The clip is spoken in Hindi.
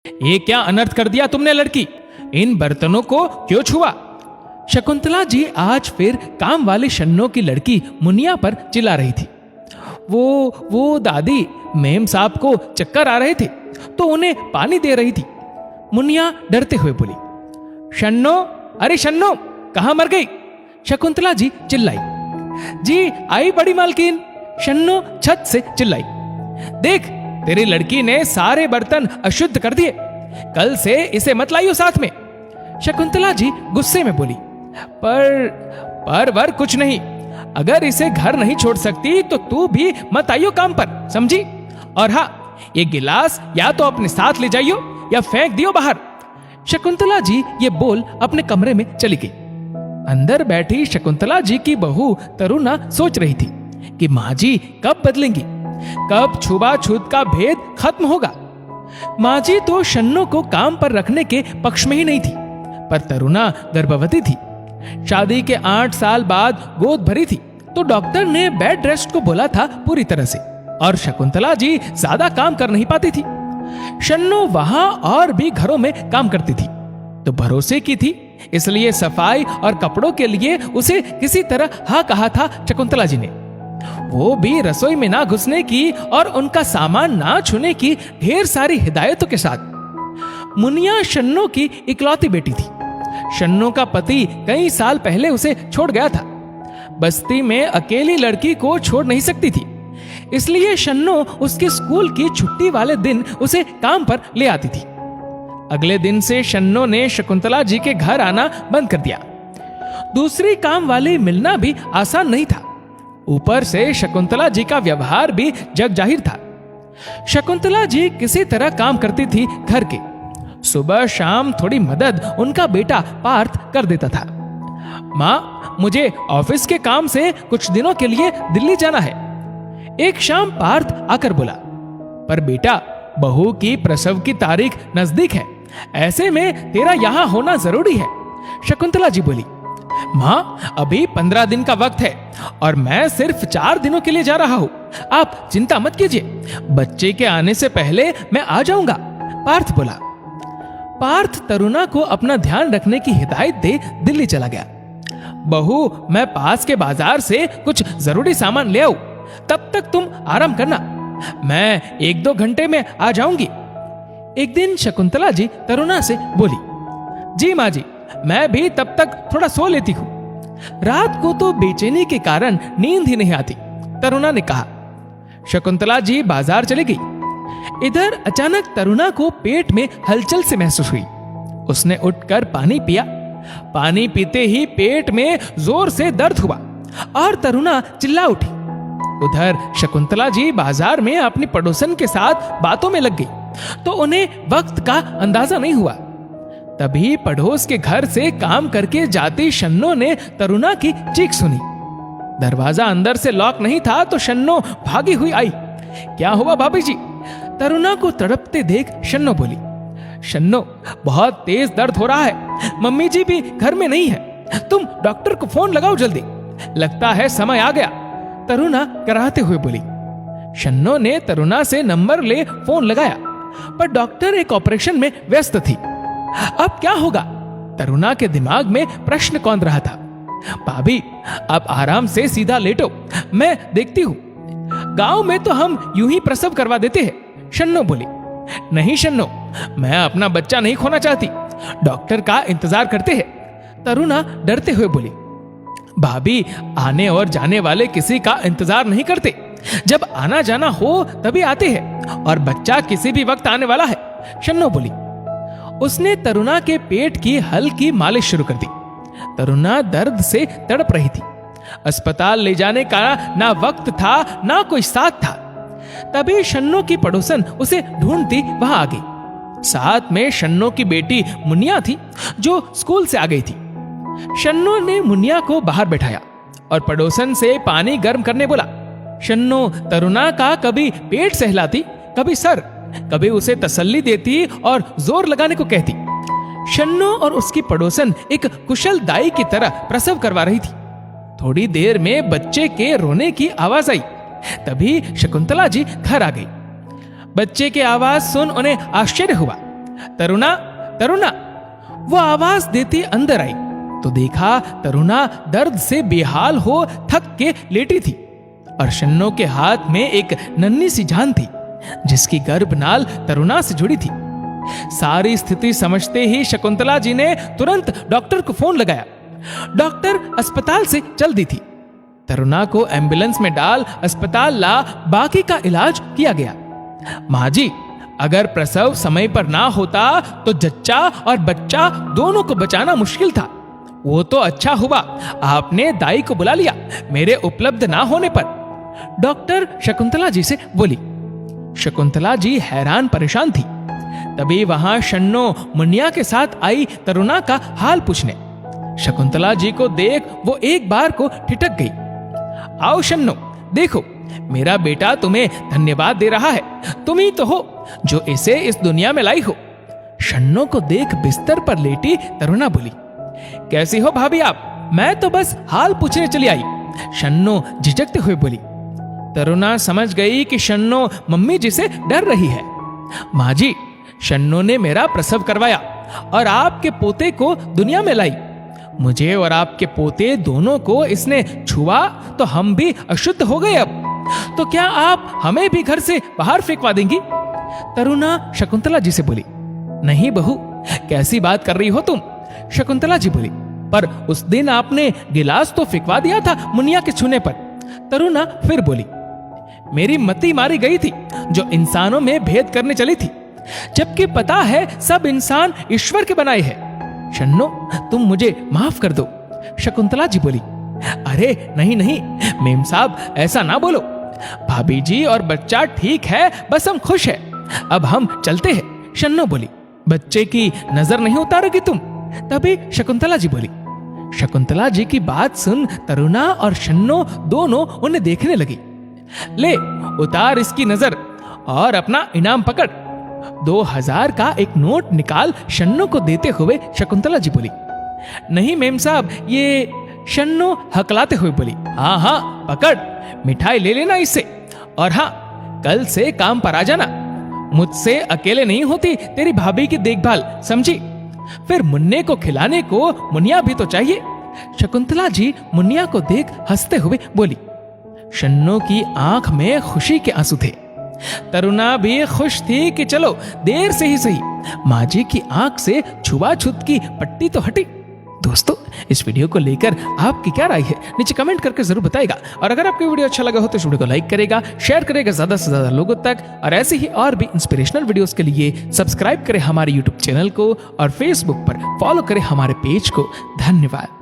ये क्या अनर्थ कर दिया तुमने लड़की, इन बर्तनों को क्यों छुआ? शकुंतला जी आज फिर काम वाली शन्नो की लड़की मुनिया पर चिल्ला रही थी। वो दादी, मेम साहब को चक्कर आ रहे थे तो उन्हें पानी दे रही थी। मुनिया डरते हुए बोली। शन्नो, अरे शन्नो, कहां मर गई? शकुंतला जी चिल्लाई। जी आई बड़ी मालकिन, शन्नो छत से चिल्लाई। देख, तेरी लड़की ने सारे बर्तन अशुद्ध कर दिए, कल से इसे मत लाइयो साथ में। शकुंतला जी गुस्से में बोली। पर कुछ नहीं, अगर इसे घर नहीं छोड़ सकती तो तू भी मत आइयो काम पर, समझी? और हाँ, ये गिलास या तो अपने साथ ले जाइयो या फेंक दियो बाहर। शकुंतला जी ये बोल अपने कमरे में चली गई। अंदर बैठी शकुंतला जी की बहू तरुणा सोच रही थी कि माँ जी कब बदलेंगी, कब छुआछूत का भेद खत्म होगा। माँ जी तो शन्नो को काम पर रखने के पक्ष में ही नहीं थी, पर तरुणा गर्भवती थी, शादी के 8 साल बाद गोद भरी थी, तो डॉक्टर ने बेड रेस्ट को बोला था पूरी तरह से, और शकुंतला जी ज्यादा काम कर नहीं पाती थी। शन्नो वहां और भी घरों में काम करती थी, तो भरोसे की थी, इसलिए सफाई और कपड़ों के लिए उसे किसी तरह हाँ कहा था शकुंतला जी ने। वो भी रसोई में ना घुसने की और उनका सामान ना छूने की ढेर सारी हिदायतों के साथ। मुनिया शन्नो की इकलौती बेटी थी। शन्नो का पति कई साल पहले उसे छोड़ गया था। बस्ती में अकेली लड़की को छोड़ नहीं सकती थी, इसलिए शन्नो उसके स्कूल की छुट्टी वाले दिन उसे काम पर ले आती थी। अगले दिन से शन्नो ने शकुंतला जी के घर आना बंद कर दिया। दूसरी काम वाली मिलना भी आसान नहीं था, ऊपर से शकुंतला जी का व्यवहार भी जग जाहिर था। शकुंतला जी किसी तरह काम करती थी घर के, सुबह शाम थोड़ी मदद उनका बेटा पार्थ कर देता था। माँ, मुझे ऑफिस के काम से कुछ दिनों के लिए दिल्ली जाना है। एक शाम पार्थ आकर बोला। पर बेटा, बहू की प्रसव की तारीख नजदीक है, ऐसे में तेरा यहां होना जरूरी है। शकुंतला जी बोली। माँ, अभी 15 दिन का वक्त है और मैं सिर्फ 4 दिनों के लिए जा रहा हूं, आप चिंता मत कीजिए, बच्चे के आने से पहले मैं आ जाऊंगा, पार्थ बोला। पार्थ तरुणा को अपना ध्यान रखने की हिदायत दे दिल्ली चला गया। बहू, मैं पास के बाजार से कुछ जरूरी सामान ले आऊं, तब तक तुम आराम करना, मैं 1-2 घंटे में आ जाऊंगी। एक दिन शकुंतला जी तरुणा से बोली। जी माँ जी, मैं भी तब तक थोड़ा सो लेती हूँ, रात को तो बेचैनी के कारण नींद ही नहीं आती, तरुणा ने कहा। शकुंतला जी बाजार चली गई। इधर अचानक तरुणा को पेट में हलचल से महसूस हुई। उसने उठकर पानी पिया। पानी पीते ही पेट में जोर से दर्द हुआ और तरुणा चिल्ला उठी। उधर शकुंतला जी बाजार में अपनी पड़ोसन के साथ बातों में लग गई, तो उन्हें वक्त का अंदाजा नहीं हुआ। तभी पड़ोस के घर से काम करके जाती शन्नो ने तरुणा की चीख सुनी। दरवाजा अंदर से लॉक नहीं था तो शन्नो भागी हुई आई। क्या हुआ भाभी जी? तरुणा को तड़पते देख शन्नो बोली। शन्नो, बहुत तेज दर्द हो रहा है, मम्मी जी भी घर में नहीं है, तुम डॉक्टर को फोन लगाओ जल्दी, लगता है समय आ गया, तरुणा कराहते हुए बोली। शन्नो ने तरुणा से नंबर ले फोन लगाया, पर डॉक्टर एक ऑपरेशन में व्यस्त थी। अब क्या होगा? तरुणा के दिमाग में प्रश्न कौंध रहा था। भाभी, आप आराम से सीधा लेटो, मैं देखती हूं, गांव में तो हम यूं ही प्रसव करवा देते हैं, शन्नो बोली। नहीं शन्नो, मैं अपना बच्चा नहीं खोना चाहती, डॉक्टर का इंतजार करते हैं, तरुणा डरते हुए बोली। भाभी, आने और जाने वाले किसी का इंतजार नहीं करते, जब आना जाना हो तभी आते हैं, और बच्चा किसी भी वक्त आने वाला है, शन्नो बोली। उसने तरुणा के पेट की हल्की मालिश शुरू कर दी। तरुणा दर्द से तड़प रही थी। अस्पताल ले जाने का ना वक्त था ना कोई साथ था। तभी शन्नो की पड़ोसन उसे ढूंढती वहां आ गई। साथ में शन्नो की बेटी मुनिया थी, जो स्कूल से आ गई थी। शन्नो ने मुनिया को बाहर बैठाया और पड़ोसन से पानी गर्म करने बोला। शन्नो तरुणा का कभी पेट सहलाती, कभी सर, कभी उसे तसल्ली देती और जोर लगाने को कहती। शन्नो और उसकी पड़ोसन एक कुशल दाई की तरह प्रसव करवा रही थी। थोड़ी देर में बच्चे के रोने की आवाज आई। तभी शकुंतला जी घर आ गई। बच्चे की आवाज सुन उन्हें आश्चर्य हुआ। तरुणा, तरुणा। वो आवाज देती अंदर आई तो देखा तरुणा दर्द से बेहाल हो थक के लेटी थी और शन्नो के हाथ में एक नन्ही सी जान थी जिसकी गर्भनाल तरुणा से जुड़ी थी। सारी स्थिति समझते ही शकुंतला जी ने तुरंत डॉक्टर को फोन लगाया। डॉक्टर अस्पताल से चल दी थी। तरुणा को एम्बुलेंस में डाल अस्पताल ला बाकी का इलाज किया गया। माँ जी, अगर प्रसव समय पर ना होता तो जच्चा और बच्चा दोनों को बचाना मुश्किल था। वो तो अच्छा हुआ आपने दाई को बुला लिया मेरे उपलब्ध ना होने पर, डॉक्टर शकुंतला जी से बोली। शकुंतला जी हैरान परेशान थी। तभी वहां शन्नो मुनिया के साथ आई तरुणा का हाल पूछने। शकुंतला जी को देख वो एक बार को ठिठक गई। आओ शन्नो, देखो मेरा बेटा तुम्हें धन्यवाद दे रहा है। तुम ही तो हो जो इसे इस दुनिया में लाई हो। शन्नो को देख बिस्तर पर लेटी तरुणा बोली, कैसी हो भाभी आप? मैं तो बस हाल पूछने चली आई, शन्नो झिझकते हुए बोली। तरुणा समझ गई कि शन्नो मम्मी जी से डर रही है। माँ जी, शन्नो ने मेरा प्रसव करवाया और आपके पोते को दुनिया में लाई। मुझे और आपके पोते दोनों को इसने छुआ तो हम भी अशुद्ध हो गए। अब तो क्या आप हमें भी घर से बाहर फेंकवा देंगी? तरुणा शकुंतला जी से बोली। नहीं बहू, कैसी बात कर रही हो तुम? शकुंतला जी बोली। पर उस दिन आपने गिलास तो फेंकवा दिया था मुनिया के छूने पर। तरुणा फिर बोली, मेरी मति मारी गई थी जो इंसानों में भेद करने चली थी, जबकि पता है सब इंसान ईश्वर के बनाए हैं। शन्नो, तुम मुझे माफ कर दो। शकुंतला जी बोली। अरे नहीं नहीं मेम साहब, ऐसा ना बोलो। भाभी जी और बच्चा ठीक है, बस हम खुश हैं। अब हम चलते हैं। शन्नो बोली। बच्चे की नजर नहीं उतारोगी तुम? तभी शकुंतला जी बोली। शकुंतला जी की बात सुन तरुणा और शन्नो दोनों उन्हें देखने लगी। ले उतार इसकी नजर और अपना इनाम पकड़। 2000 का एक नोट निकाल शन्नो को देते हुए शकुंतला जी बोली। नहीं मेम साहब, ये, शन्नो हकलाते हुए बोली। हाँ हाँ पकड़, मिठाई ले लेना इससे, और हाँ कल से काम पर आ जाना। मुझसे अकेले नहीं होती तेरी भाभी की देखभाल, समझी? फिर मुन्ने को खिलाने को मुनिया भी तो चाहिए। शकुंतला जी मुनिया को देख हंसते हुए बोली। शन्नो की आंख में खुशी के आंसू थे। तरुणा भी खुश थी कि चलो देर से ही सही माँ जी की आंख से छुआछूत की पट्टी तो हटी। दोस्तों, इस वीडियो को लेकर आपकी क्या राय है नीचे कमेंट करके जरूर बताएगा। और अगर आपको वीडियो अच्छा लगा हो तो इस वीडियो को लाइक करेगा, शेयर करेगा ज्यादा से ज्यादा लोगों तक। और ऐसे ही और भी इंस्पिरेशनल वीडियोस के लिए सब्सक्राइब करें हमारे यूट्यूब चैनल को और फेसबुक पर फॉलो करें हमारे पेज को। धन्यवाद।